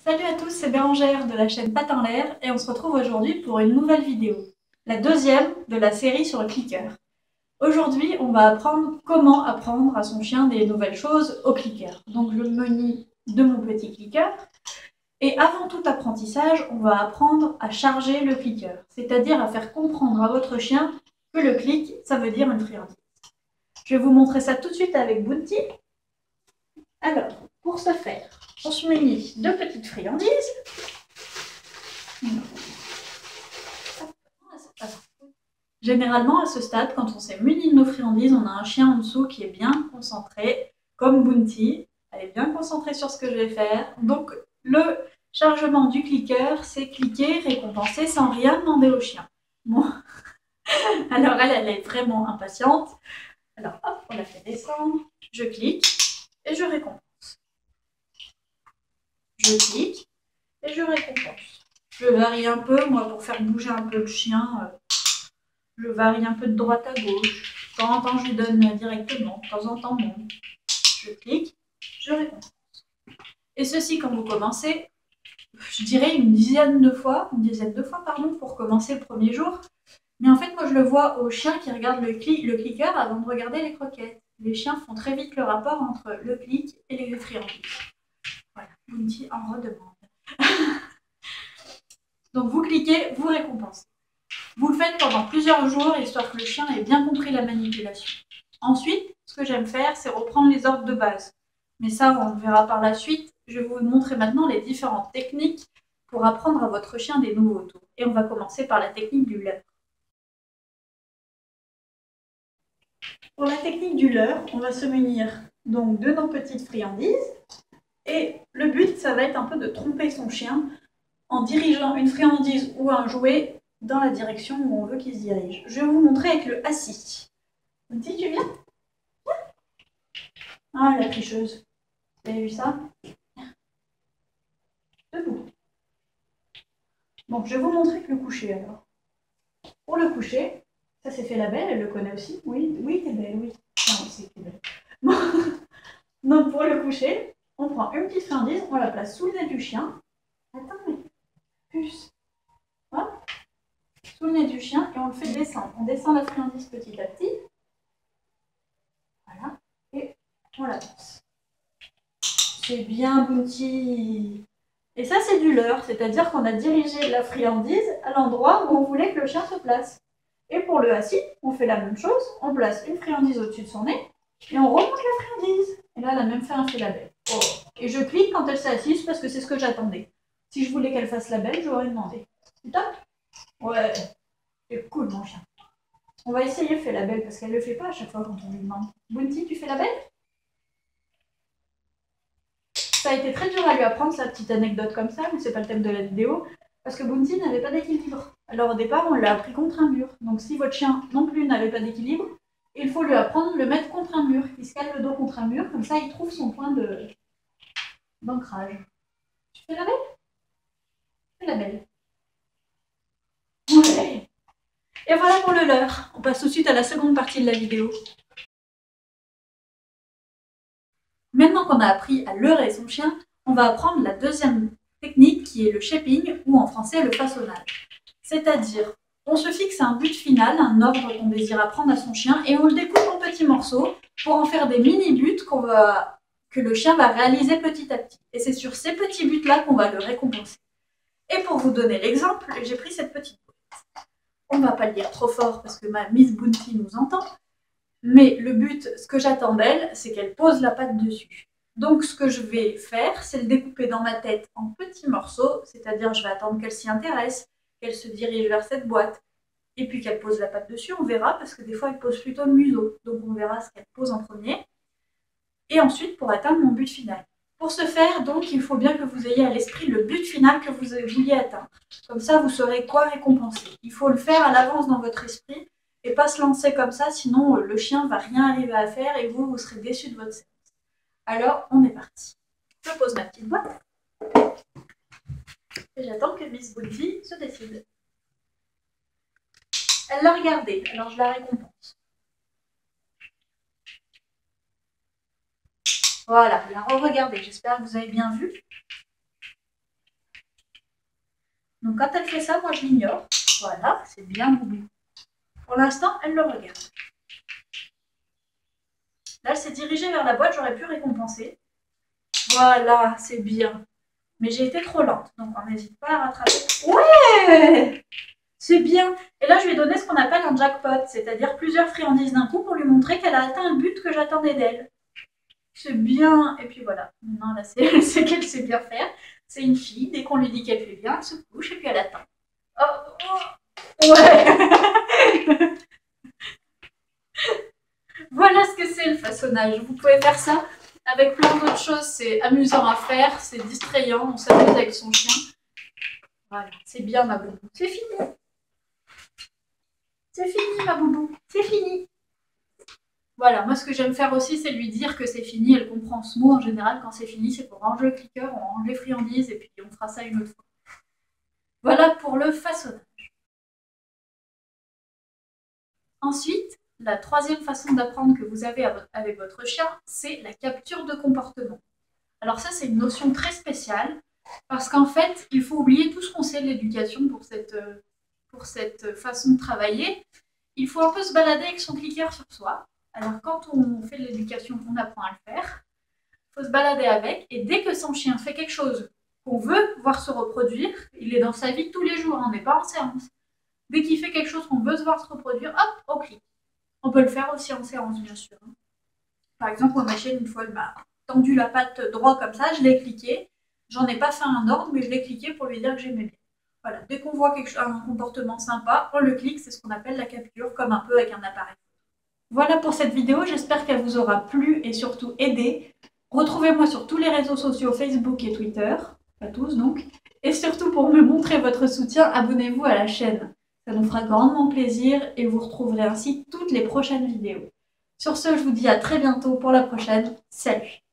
Salut à tous, c'est Bérangère de la chaîne Pattes en l'air et on se retrouve aujourd'hui pour une nouvelle vidéo, la deuxième de la série sur le clicker. Aujourd'hui, on va apprendre comment apprendre à son chien des nouvelles choses au clicker. Donc je me munis de mon petit clicker et avant tout apprentissage, on va apprendre à charger le clicker, c'est-à-dire à faire comprendre à votre chien que le clic, ça veut dire une friandise. Je vais vous montrer ça tout de suite avec Bounty. Alors, pour ce faire, on se munit de petites friandises. Généralement, à ce stade, quand on s'est muni de nos friandises, on a un chien en dessous qui est bien concentré, comme Bounty. Elle est bien concentrée sur ce que je vais faire. Donc, le chargement du clicker, c'est cliquer, récompenser sans rien demander au chien. Bon, alors elle est vraiment impatiente. Alors, hop, on la fait descendre. Je clique et je récompense. Je clique et je récompense. Je varie un peu, moi, pour faire bouger un peu le chien. Je varie un peu de droite à gauche. De temps en temps, je lui donne directement. De temps en temps, non. Je clique, je récompense. Et ceci, quand vous commencez, je dirais une dizaine de fois, pour commencer le premier jour. Mais en fait, moi, je le vois aux chiens qui regardent le clicker avant de regarder les croquettes. Les chiens font très vite le rapport entre le clic et les friandises. Voilà, Bounty en redemande. Donc, vous cliquez, vous récompensez. Vous le faites pendant plusieurs jours, histoire que le chien ait bien compris la manipulation. Ensuite, ce que j'aime faire, c'est reprendre les ordres de base. Mais ça, on le verra par la suite. Je vais vous montrer maintenant les différentes techniques pour apprendre à votre chien des nouveaux tours. Et on va commencer par la technique du leurre. Pour la technique du leurre, on va se munir donc de nos petites friandises. Et le but, ça va être un peu de tromper son chien en dirigeant une friandise ou un jouet dans la direction où on veut qu'il se dirige. Je vais vous montrer avec le assis. Bounty, tu viens? Ah, la tricheuse. Vous avez vu ça? Debout. Bon, je vais vous montrer que le coucher alors. Pour le coucher, ça c'est fait la belle, elle le connaît aussi. Oui, oui, t'es belle, oui. Non, c'est t'es belle. Bon. Donc pour le coucher, on prend une petite friandise, on la place sous le nez du chien. Attends, mais puce. Hop. Sous le nez du chien et on le fait descendre. On descend la friandise petit à petit. Voilà. Et on la passe. C'est bien, Bounty. Et ça, c'est du leurre, c'est-à-dire qu'on a dirigé la friandise à l'endroit où on voulait que le chien se place. Et pour le assis, on fait la même chose. On place une friandise au-dessus de son nez et on remonte la friandise. Et là, elle a même fait un fait la belle. Oh. Et je clique quand elle s'est assise parce que c'est ce que j'attendais. Si je voulais qu'elle fasse la belle, j'aurais demandé. C'est top? Ouais, c'est cool, mon chien. On va essayer fait la belle parce qu'elle ne le fait pas à chaque fois quand on lui demande. Bounty, tu fais la belle? Ça a été très dur à lui apprendre sa petite anecdote comme ça, mais c'est pas le thème de la vidéo, parce que Bounty n'avait pas d'équilibre. Alors au départ, on l'a appris contre un mur. Donc si votre chien non plus n'avait pas d'équilibre, il faut lui apprendre de le mettre contre un mur. Il se cale le dos contre un mur, comme ça il trouve son point d'ancrage. Tu fais la belle? Fais la belle. Ouais. Et voilà pour le leurre. On passe tout de suite à la seconde partie de la vidéo. Maintenant qu'on a appris à leurrer son chien, on va apprendre la deuxième technique qui est le shaping ou en français le façonnage. C'est-à-dire, on se fixe un but final, un ordre qu'on désire apprendre à son chien et on le découpe en petits morceaux pour en faire des mini-buts que le chien va réaliser petit à petit. Et c'est sur ces petits buts-là qu'on va le récompenser. Et pour vous donner l'exemple, j'ai pris cette petite boîte. On ne va pas le dire trop fort parce que ma Miss Bounty nous entend. Mais le but, ce que j'attends d'elle, c'est qu'elle pose la patte dessus. Donc ce que je vais faire, c'est le découper dans ma tête en petits morceaux, c'est-à-dire je vais attendre qu'elle s'y intéresse, qu'elle se dirige vers cette boîte, et puis qu'elle pose la patte dessus, on verra, parce que des fois elle pose plutôt le museau, donc on verra ce qu'elle pose en premier, et ensuite pour atteindre mon but final. Pour ce faire, donc, il faut bien que vous ayez à l'esprit le but final que vous vouliez atteindre. Comme ça, vous saurez quoi récompenser. Il faut le faire à l'avance dans votre esprit, et pas se lancer comme ça, sinon le chien ne va rien arriver à faire et vous serez déçu de votre séance. Alors, on est parti. Je pose ma petite boîte et j'attends que Miss Bounty se décide. Elle l'a regardée, alors je la récompense. Voilà, elle l'a re-regardée, j'espère que vous avez bien vu. Donc quand elle fait ça, moi je l'ignore. Voilà, c'est bien Boubou. Pour l'instant, elle le regarde. Là, elle s'est dirigée vers la boîte, j'aurais pu récompenser. Voilà, c'est bien. Mais j'ai été trop lente, donc on n'hésite pas à rattraper. Ouais! C'est bien. Et là, je lui ai donné ce qu'on appelle un jackpot, c'est-à-dire plusieurs friandises d'un coup pour lui montrer qu'elle a atteint le but que j'attendais d'elle. C'est bien. Et puis voilà. Maintenant, là, c'est qu'elle sait bien faire. C'est une fille. Dès qu'on lui dit qu'elle fait bien, elle se couche et puis elle attend. Oh, ouais. Voilà ce que c'est le façonnage. Vous pouvez faire ça avec plein d'autres choses. C'est amusant à faire, c'est distrayant. On s'amuse avec son chien. Voilà, c'est bien ma boubou. C'est fini. C'est fini ma boubou. C'est fini. Voilà, moi ce que j'aime faire aussi, c'est lui dire que c'est fini. Elle comprend ce mot en général. Quand c'est fini, c'est pour ranger le clicker, on range les friandises et puis on fera ça une autre fois. Voilà pour le façonnage. Ensuite, la troisième façon d'apprendre que vous avez avec votre chien, c'est la capture de comportement. Alors ça, c'est une notion très spéciale parce qu'en fait, il faut oublier tout ce qu'on sait de l'éducation pour cette façon de travailler. Il faut un peu se balader avec son clicker sur soi. Alors quand on fait de l'éducation, on apprend à le faire. Il faut se balader avec et dès que son chien fait quelque chose qu'on veut voir se reproduire, il est dans sa vie tous les jours, on n'est pas en séance. Dès qu'il fait quelque chose qu'on veut se voir se reproduire, hop, on clique. On peut le faire aussi en séance, bien sûr. Par exemple, moi, ma chienne, une fois, elle m'a tendu la patte droit comme ça, je l'ai cliqué. J'en ai pas fait un ordre, mais je l'ai cliqué pour lui dire que j'aimais bien. Voilà, dès qu'on voit un comportement sympa, on le clique, c'est ce qu'on appelle la capture, comme un peu avec un appareil. Voilà pour cette vidéo, j'espère qu'elle vous aura plu et surtout aidé. Retrouvez-moi sur tous les réseaux sociaux, Facebook et Twitter, pas tous donc. Et surtout pour me montrer votre soutien, abonnez-vous à la chaîne. Ça nous fera grandement plaisir et vous retrouverez ainsi toutes les prochaines vidéos. Sur ce, je vous dis à très bientôt pour la prochaine. Salut!